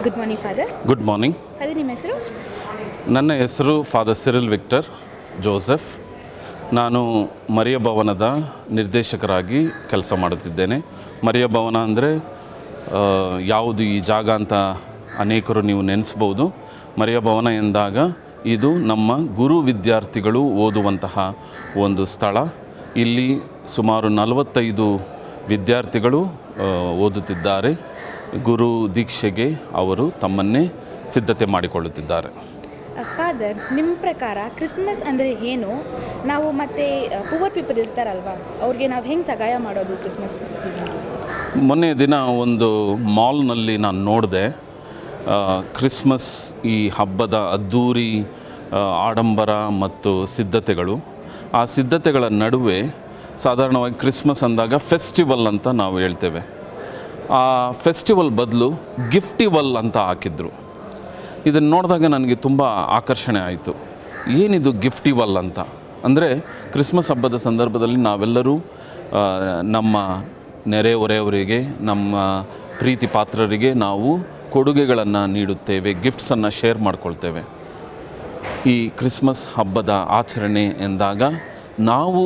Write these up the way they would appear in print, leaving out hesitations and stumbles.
Good morning father. Good morning. ಅದೇ ನಿಮ್ಮ ಹೆಸರು? ನನ್ನ ಹೆಸರು ಫಾದರ್ ಸಿರಿಲ್ ವಿಕ್ಟರ್ ಜೋಸೆಫ್. ನಾನು ಮರಿಯ ಭವನದ ನಿರ್ದೇಶಕರಾಗಿ ಕೆಲಸ ಮಾಡುತ್ತಿದ್ದೇನೆ. ಮರಿಯ ಭವನ ಅಂದರೆ ಯಾವುದು ಈ ಜಾಗ ಅಂತ ಅನೇಕರು ನೀವು ನೆನೆಸ್ಬೋದು. ಮರಿಯ ಭವನ ಎಂದಾಗ ಇದು ನಮ್ಮ ಗುರು ವಿದ್ಯಾರ್ಥಿಗಳು ಓದುವಂತಹ ಒಂದು ಸ್ಥಳ. ಇಲ್ಲಿ ಸುಮಾರು 45 ವಿದ್ಯಾರ್ಥಿಗಳು ಓದುತ್ತಿದ್ದಾರೆ. ಗುರು ದೀಕ್ಷೆಗೆ ಅವರು ತಮ್ಮನ್ನೇ ಸಿದ್ಧತೆ ಮಾಡಿಕೊಳ್ಳುತ್ತಿದ್ದಾರೆ. ಫಾದರ್, ನಿಮ್ಮ ಪ್ರಕಾರ ಕ್ರಿಸ್ಮಸ್ ಅಂದರೆ ಏನು? ನಾವು ಮತ್ತು ಪುವರ್ ಪೀಪಲ್ ಇರ್ತಾರಲ್ವ, ಅವ್ರಿಗೆ ನಾವು ಹೆಂಗೆ ಸಹಾಯ ಮಾಡೋದು ಕ್ರಿಸ್ಮಸ್ ಸೀಸನ್? ಮೊನ್ನೆ ದಿನ ಒಂದು ಮಾಲ್ನಲ್ಲಿ ನಾನು ನೋಡಿದೆ. ಕ್ರಿಸ್ಮಸ್ ಈ ಹಬ್ಬದ ಅದ್ಧೂರಿ ಆಡಂಬರ ಮತ್ತು ಸಿದ್ಧತೆಗಳು. ಆ ಸಿದ್ಧತೆಗಳ ನಡುವೆ ಸಾಧಾರಣವಾಗಿ ಕ್ರಿಸ್ಮಸ್ ಅಂದಾಗ ಫೆಸ್ಟಿವಲ್ ಅಂತ ನಾವು ಹೇಳ್ತೇವೆ. ಆ ಫೆಸ್ಟಿವಲ್ ಬದಲು ಗಿಫ್ಟಿವಲ್ ಅಂತ ಹಾಕಿದ್ರು. ಇದನ್ನು ನೋಡಿದಾಗ ನನಗೆ ತುಂಬ ಆಕರ್ಷಣೆ ಆಯಿತು. ಏನಿದು ಗಿಫ್ಟಿವಲ್ ಅಂತ? ಅಂದರೆ ಕ್ರಿಸ್ಮಸ್ ಹಬ್ಬದ ಸಂದರ್ಭದಲ್ಲಿ ನಾವೆಲ್ಲರೂ ನಮ್ಮ ನೆರೆಹೊರೆಯವರಿಗೆ, ನಮ್ಮ ಪ್ರೀತಿ ಪಾತ್ರರಿಗೆ ನಾವು ಕೊಡುಗೆಗಳನ್ನು ನೀಡುತ್ತೇವೆ, ಗಿಫ್ಟ್ಸನ್ನು ಶೇರ್ ಮಾಡ್ಕೊಳ್ತೇವೆ. ಈ ಕ್ರಿಸ್ಮಸ್ ಹಬ್ಬದ ಆಚರಣೆ ಎಂದಾಗ ನಾವು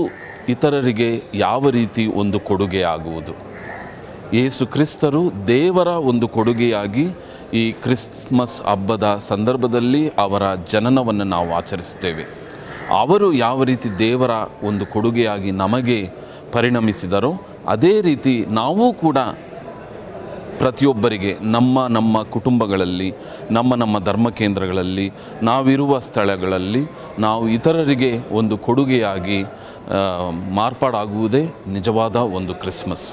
ಇತರರಿಗೆ ಯಾವ ರೀತಿ ಒಂದು ಕೊಡುಗೆ ಆಗುವುದು? ಯೇಸು ಕ್ರಿಸ್ತರು ದೇವರ ಒಂದು ಕೊಡುಗೆಯಾಗಿ ಈ ಕ್ರಿಸ್ಮಸ್ ಹಬ್ಬದ ಸಂದರ್ಭದಲ್ಲಿ ಅವರ ಜನನವನ್ನು ನಾವು ಆಚರಿಸ್ತೇವೆ. ಅವರು ಯಾವ ರೀತಿ ದೇವರ ಒಂದು ಕೊಡುಗೆಯಾಗಿ ನಮಗೆ ಪರಿಣಮಿಸಿದರೋ ಅದೇ ರೀತಿ ನಾವು ಕೂಡ ಪ್ರತಿಯೊಬ್ಬರಿಗೆ ನಮ್ಮ ಕುಟುಂಬಗಳಲ್ಲಿ, ನಮ್ಮ ಧರ್ಮ ಕೇಂದ್ರಗಳಲ್ಲಿ, ನಾವಿರುವ ಸ್ಥಳಗಳಲ್ಲಿ ನಾವು ಇತರರಿಗೆ ಒಂದು ಕೊಡುಗೆಯಾಗಿ ಮಾರ್ಪಾಡಾಗುವುದೇ ನಿಜವಾದ ಒಂದು ಕ್ರಿಸ್ಮಸ್.